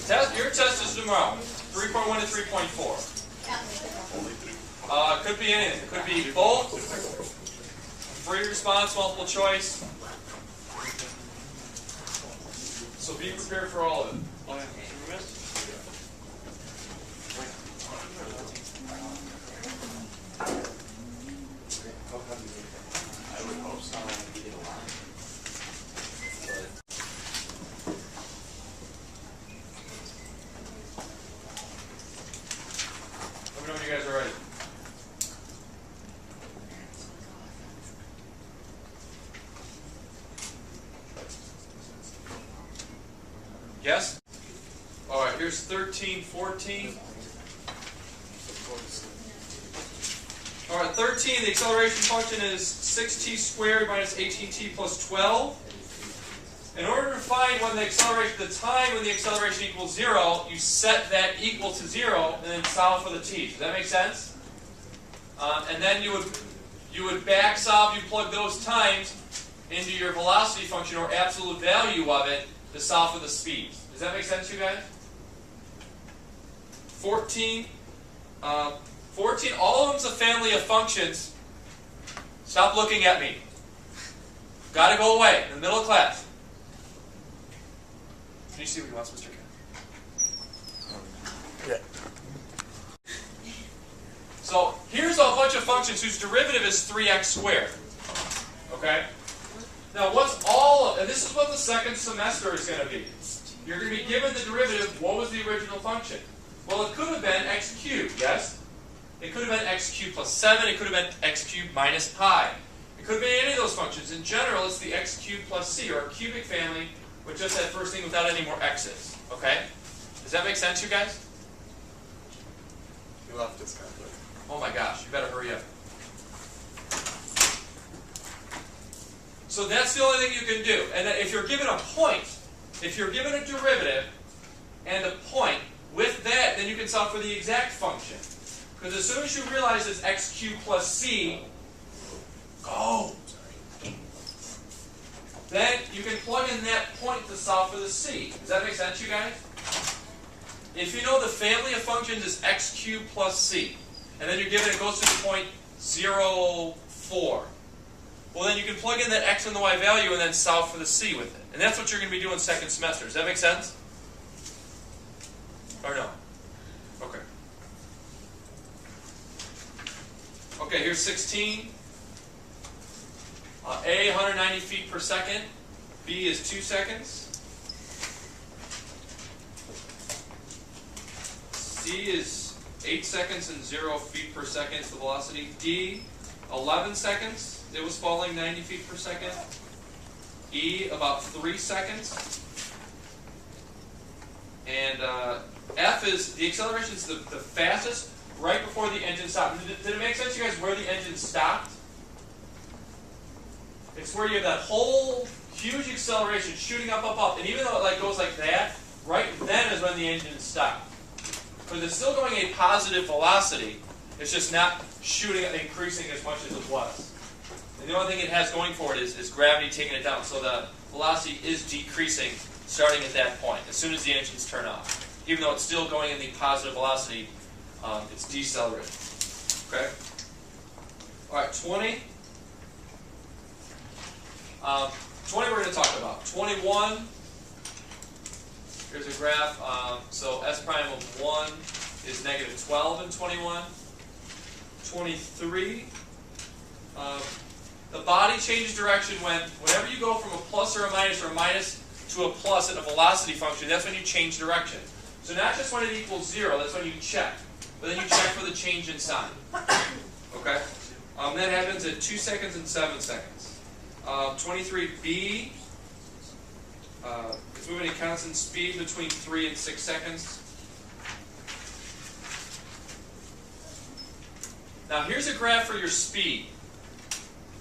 Your test is tomorrow, 3.1 to 3.4. Could be anything. It could be both, free response, multiple choice. So be prepared for all of it. I would hope so. Let me know when you guys are ready. Yes? All right, here's 13, 14. All right, 13, the acceleration function is 6t squared minus 18t plus 12. In order to find when the acceleration, the time when the acceleration equals 0, you set that equal to 0 and then solve for the t. Does that make sense? And then you would back solve, you plug those times into your velocity function or absolute value of it to solve for the speed. Does that make sense, you guys? 14, 14, all of them's a family of functions. Stop looking at me. Got to go away in the middle of class. Can you see what he wants, Mr. Ken? Yeah. So here's a bunch of functions whose derivative is 3x squared. Okay? Now what's and this is what the second semester is going to be. You're going to be given the derivative. What was the original function? Well, it could have been x cubed, yes? It could have been x cubed plus 7. It could have been x cubed minus pi. It could have been any of those functions. In general, it's the x cubed plus c, or a cubic family with just that first thing without any more x's. Okay? Does that make sense, you guys? You left this guy. Oh my gosh, you better hurry up. So that's the only thing you can do. And if you're given a point, if you're given a derivative and a point, with that, then you can solve for the exact function. Because as soon as you realize it's x cubed plus c, then you can plug in that point to solve for the c. Does that make sense, you guys? If you know the family of functions is x cubed plus c, and then you're given it goes to the point 0, 4, well then you can plug in that x and the y value and then solve for the c with it. And that's what you're going to be doing second semester. Does that make sense? Or no? Okay. Okay, here's 16. A, 190 feet per second. B is 2 seconds. C is 8 seconds and 0 feet per second is the velocity. D, 11 seconds. It was falling 90 feet per second. E, about 3 seconds. And F is, the acceleration is the fastest right before the engine stopped. Did it make sense to you guys where the engine stopped? It's where you have that whole huge acceleration shooting up, up, up. And even though it goes like that, right then is when the engine stopped. Because it's still going a positive velocity. It's just not shooting, increasing as much as it was. And the only thing it has going for it is gravity taking it down. So the velocity is decreasing starting at that point, as soon as the engines turn off. Even though it's still going in the positive velocity, it's decelerating. Okay? All right, 20. 20 we're going to talk about. 21, here's a graph. So S prime of 1 is negative 12 in 21. 23, the body changes direction whenever you go from a plus or a minus to a plus in a velocity function, that's when you change direction. So not just when it equals 0, that's when you check. But then you check for the change in sign. Okay? That happens at 2 seconds and 7 seconds. 23B, it's moving at constant speed between 3 and 6 seconds. Now here's a graph for your speed.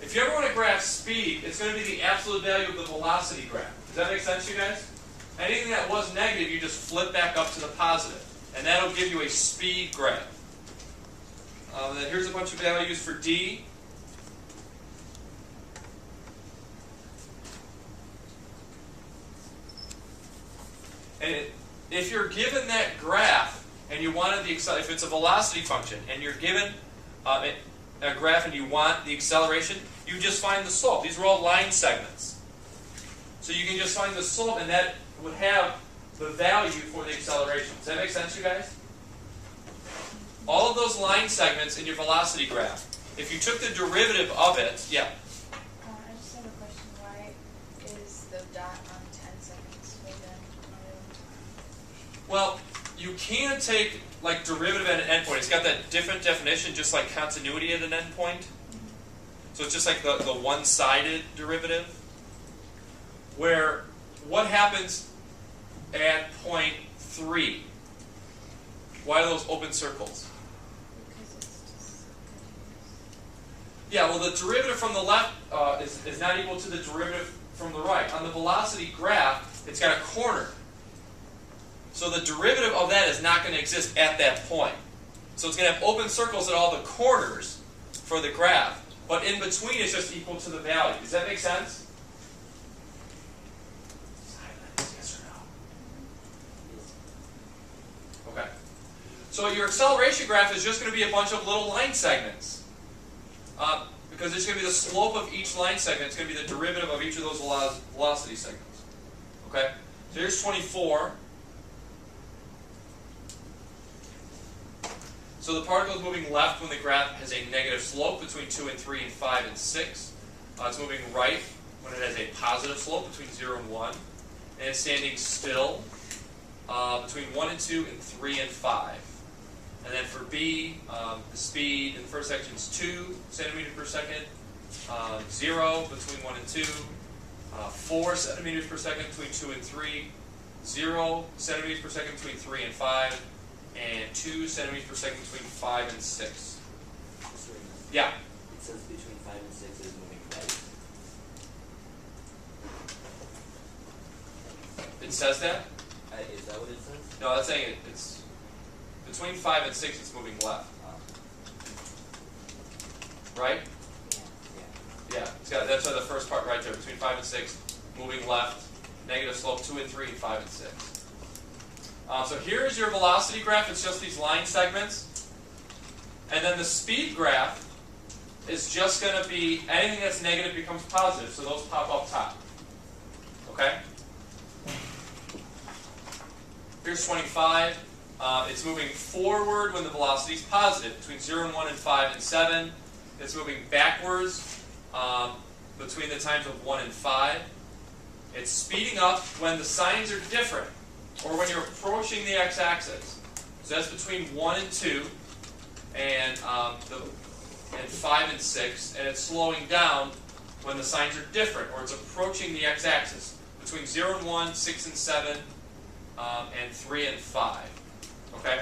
If you ever want to graph speed, it's going to be the absolute value of the velocity graph. Does that make sense, you guys? Anything that was negative, you just flip back up to the positive. And that'll give you a speed graph. Then here's a bunch of values for D. And if you're given that graph and you wanted the if it's a velocity function and you're given a graph and you want the acceleration, you just find the slope. These are all line segments. So you can just find the slope, and that would have the value for the acceleration. Does that make sense, you guys? All of those line segments in your velocity graph, if you took the derivative of it, yeah. I just have a question. Why is the dot on 10 seconds for the Well, you can take like derivative at an endpoint. It's got that different definition, just like continuity at an endpoint. So it's just like the one-sided derivative. Where what happens at point 3? Why are those open circles? because it's just Yeah, well, the derivative from the left is not equal to the derivative from the right. On the velocity graph, it's got a corner. So the derivative of that is not going to exist at that point. So it's going to have open circles at all the corners for the graph. But in between, it's just equal to the value. Does that make sense? Yes or no? Okay. So your acceleration graph is just going to be a bunch of little line segments. Because it's going to be the slope of each line segment. It's going to be the derivative of each of those velocity segments. Okay? So here's 24. So the particle is moving left when the graph has a negative slope between 2 and 3 and 5 and 6. It's moving right when it has a positive slope between 0 and 1. And it's standing still between 1 and 2 and 3 and 5. And then for B, the speed in the first section is 2 centimeters per second, 0 between 1 and 2, 4 centimeters per second between 2 and 3, 0 centimeters per second between 3 and 5, and 2 centimeters per second between 5 and 6. Yeah? It says between 5 and 6 is moving right. It says that? Is that what it says? No, that's saying it's between 5 and 6, it's moving left. Right? Yeah. Yeah, it's got, that's the first part right there. Between 5 and 6, moving left, negative slope 2 and 3, and 5 and 6. So here is your velocity graph. It's just these line segments. And then the speed graph is just going to be anything that's negative becomes positive. So those pop up top. Okay? Here's 25. It's moving forward when the velocity is positive, between 0 and 1 and 5 and 7. It's moving backwards between the times of 1 and 5. It's speeding up when the signs are different, or when you're approaching the x-axis. So that's between 1 and 2, and 5 and 6. And it's slowing down when the signs are different, or it's approaching the x-axis, between 0 and 1, 6 and 7, and 3 and 5. Okay?